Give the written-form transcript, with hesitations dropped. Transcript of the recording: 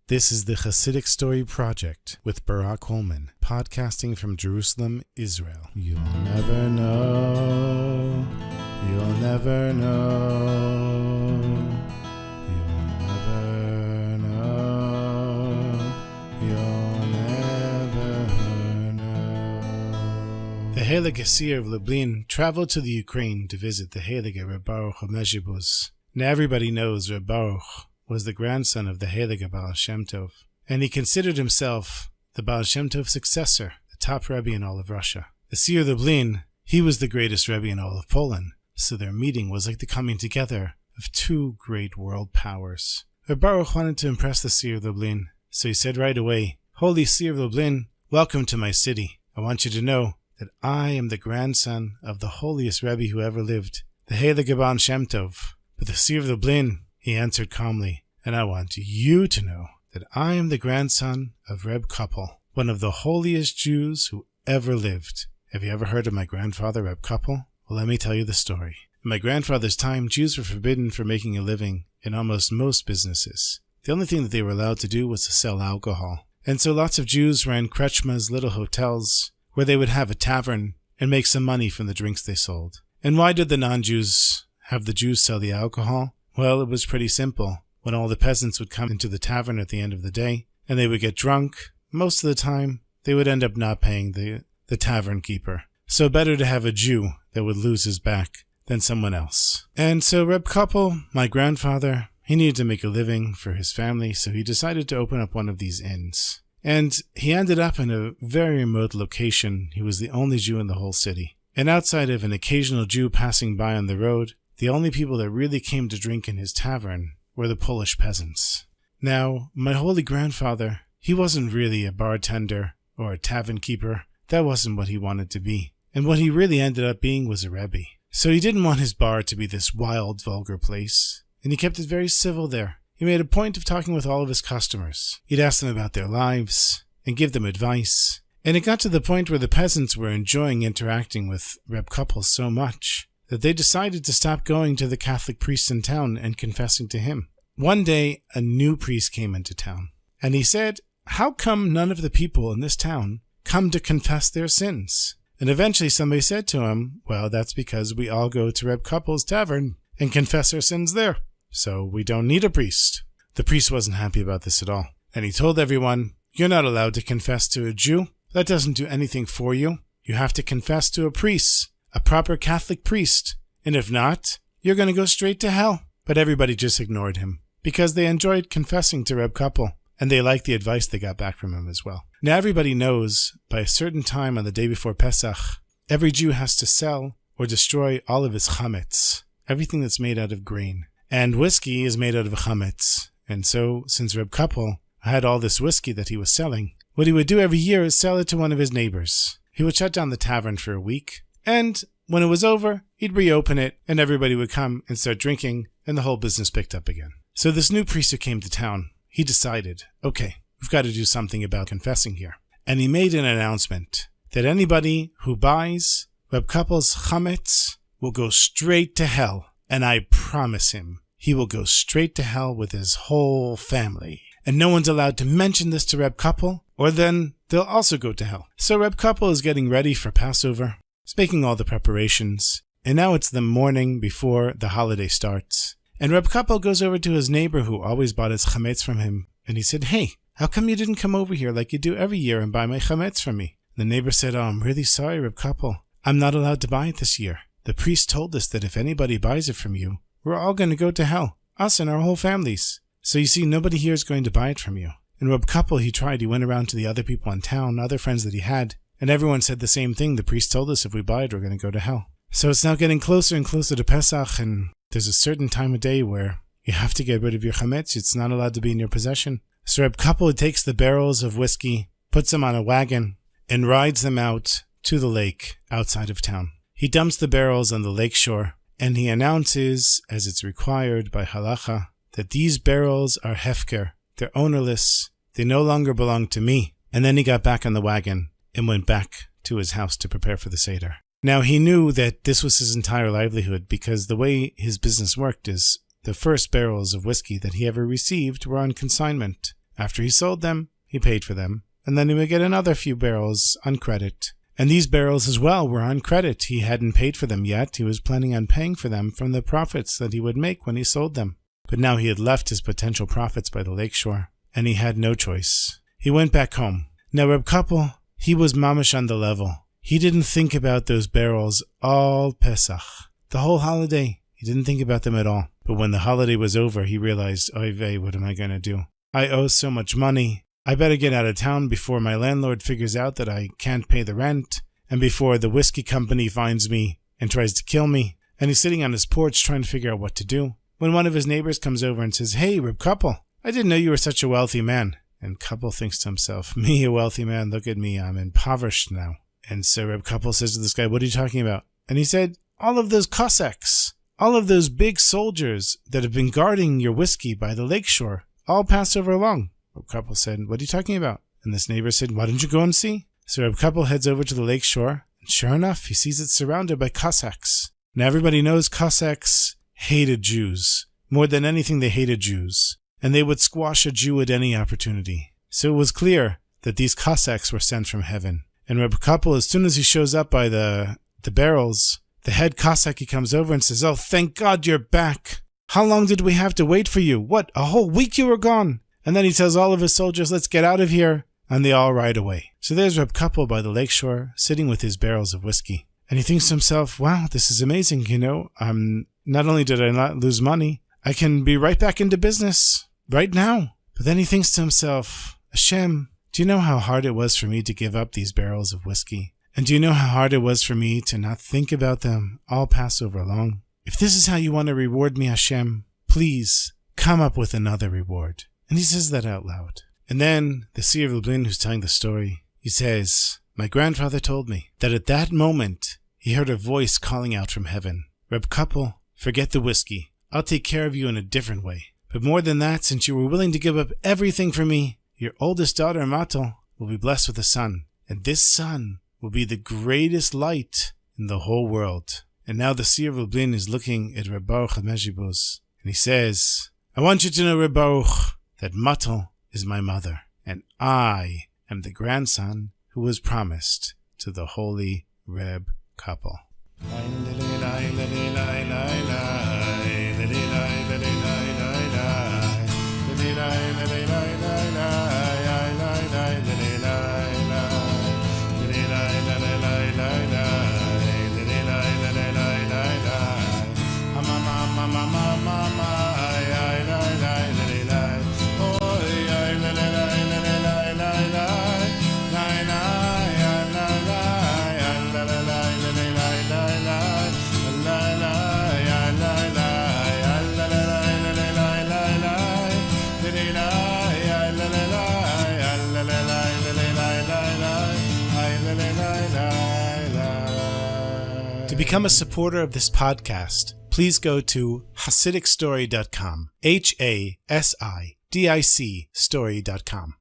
This is the Chassidic Story Project with Barak Hullman, podcasting from Jerusalem, Israel. You'll never know, you'll never know, you'll never know, you'll never know. The Heilige Seer of Lublin traveled to the Ukraine to visit the Heilige Reb Baruch of Mezhibuz. Now everybody knows Reb Baruch was the grandson of the Heilige Baal Shem Tov, and he considered himself the Baal Shem Tov's successor, the top Rebbe in all of Russia. The Seer of Lublin, he was the greatest Rebbe in all of Poland, so their meeting was like the coming together of two great world powers. Reb Baruch wanted to impress the Seer of Lublin, so he said right away, "Holy Seer of Lublin, welcome to my city. I want you to know that I am the grandson of the holiest Rebbe who ever lived, the Heilige Baal Shem Tov." But the Seer of Lublin, he answered calmly, "And I want you to know that I am the grandson of Reb Koppel, one of the holiest Jews who ever lived. Have you ever heard of my grandfather, Reb Koppel? Well, let me tell you the story. In my grandfather's time, Jews were forbidden from making a living in almost most businesses. The only thing that they were allowed to do was to sell alcohol. And so lots of Jews ran krechmas, little hotels, where they would have a tavern and make some money from the drinks they sold. And why did the non-Jews have the Jews sell the alcohol? Well, it was pretty simple. When all the peasants would come into the tavern at the end of the day, and they would get drunk, most of the time, they would end up not paying the tavern keeper. So better to have a Jew that would lose his back than someone else. And so Reb Koppel, my grandfather, he needed to make a living for his family, so he decided to open up one of these inns. And he ended up in a very remote location. He was the only Jew in the whole city. And outside of an occasional Jew passing by on the road, the only people that really came to drink in his tavern were the Polish peasants. Now, my holy grandfather, he wasn't really a bartender or a tavern keeper. That wasn't what he wanted to be. And what he really ended up being was a Rebbe. So he didn't want his bar to be this wild, vulgar place, and he kept it very civil there. He made a point of talking with all of his customers. He'd ask them about their lives and give them advice. And it got to the point where the peasants were enjoying interacting with Reb Koppel so much that they decided to stop going to the Catholic priest in town and confessing to him. One day, a new priest came into town, and he said, "How come none of the people in this town come to confess their sins?" And eventually somebody said to him, "Well, that's because we all go to Reb Koppel's tavern and confess our sins there, so we don't need a priest." The priest wasn't happy about this at all, and he told everyone, "You're not allowed to confess to a Jew. That doesn't do anything for you. You have to confess to a priest, a proper Catholic priest, and if not, you're going to go straight to hell." But everybody just ignored him, because they enjoyed confessing to Reb Koppel, and they liked the advice they got back from him as well. Now everybody knows, by a certain time on the day before Pesach, every Jew has to sell or destroy all of his chametz, everything that's made out of grain. And whiskey is made out of chametz. And so, since Reb Koppel had all this whiskey that he was selling, what he would do every year is sell it to one of his neighbors. He would shut down the tavern for a week, and when it was over, he'd reopen it, and everybody would come and start drinking, and the whole business picked up again. So this new priest who came to town, he decided, okay, we've got to do something about confessing here. And he made an announcement that anybody who buys Reb Koppel's chametz will go straight to hell. And I promise him, he will go straight to hell with his whole family. And no one's allowed to mention this to Reb Koppel, or then they'll also go to hell. So Reb Koppel is getting ready for Passover. He's making all the preparations. And now it's the morning before the holiday starts. And Reb Koppel goes over to his neighbor who always bought his chametz from him. And he said, "Hey, how come you didn't come over here like you do every year and buy my chametz from me?" The neighbor said, "Oh, I'm really sorry, Reb Koppel. I'm not allowed to buy it this year. The priest told us that if anybody buys it from you, we're all going to go to hell. Us and our whole families. So you see, nobody here is going to buy it from you." And Reb Koppel, he went around to the other people in town, other friends that he had, and everyone said the same thing. The priest told us if we buy it, we're going to go to hell. So it's now getting closer and closer to Pesach, and there's a certain time of day where you have to get rid of your chametz. It's not allowed to be in your possession. So Reb Koppel takes the barrels of whiskey, puts them on a wagon, and rides them out to the lake outside of town. He dumps the barrels on the lake shore, and he announces, as it's required by halacha, that these barrels are hefker. They're ownerless. They no longer belong to me. And then he got back on the wagon and went back to his house to prepare for the Seder. Now, he knew that this was his entire livelihood, because the way his business worked is the first barrels of whiskey that he ever received were on consignment. After he sold them, he paid for them, and then he would get another few barrels on credit. And these barrels as well were on credit. He hadn't paid for them yet. He was planning on paying for them from the profits that he would make when he sold them. But now he had left his potential profits by the lakeshore, and he had no choice. He went back home. Now Reb Koppel, he was mamish on the level. He didn't think about those barrels all Pesach. The whole holiday, he didn't think about them at all. But when the holiday was over, he realized, oy vey, what am I going to do? I owe so much money. I better get out of town before my landlord figures out that I can't pay the rent, and before the whiskey company finds me and tries to kill me. And he's sitting on his porch trying to figure out what to do, when one of his neighbors comes over and says, "Hey, Reb Koppel, I didn't know you were such a wealthy man." And Koppel thinks to himself, me, a wealthy man, look at me, I'm impoverished now. And so Reb Koppel says to this guy, "What are you talking about?" And he said, "All of those Cossacks, all of those big soldiers that have been guarding your whiskey by the lakeshore, all Passover long." Reb Koppel said, "What are you talking about?" And this neighbor said, "Why don't you go and see?" So Reb Koppel heads over to the lakeshore, and sure enough, he sees it surrounded by Cossacks. Now everybody knows Cossacks hated Jews. More than anything, they hated Jews. And they would squash a Jew at any opportunity. So it was clear that these Cossacks were sent from heaven. And Reb Koppel, as soon as he shows up by the barrels, the head Cossack, he comes over and says, "Oh, thank God you're back. How long did we have to wait for you? What, a whole week you were gone?" And then he tells all of his soldiers, "Let's get out of here." And they all ride away. So there's Reb Koppel by the lakeshore, sitting with his barrels of whiskey. And he thinks to himself, wow, this is amazing, not only did I not lose money, I can be right back into business right now. But then he thinks to himself, Hashem, do you know how hard it was for me to give up these barrels of whiskey? And do you know how hard it was for me to not think about them all Passover long? If this is how you want to reward me, Hashem, please come up with another reward. And he says that out loud. And then the seer of Lublin, who's telling the story, he says, my grandfather told me that at that moment he heard a voice calling out from heaven, Reb Koppel, forget the whiskey. I'll take care of you in a different way. But more than that, since you were willing to give up everything for me, your oldest daughter, Matel, will be blessed with a son. And this son will be the greatest light in the whole world. And now the seer of Lublin is looking at Reb Baruch HaMezhibuz, and he says, I want you to know, Reb Baruch, that Matel is my mother, and I am the grandson who was promised to the holy Reb Koppel. To become a supporter of this podcast, please go to HasidicStory.com, HASIDIC story.com.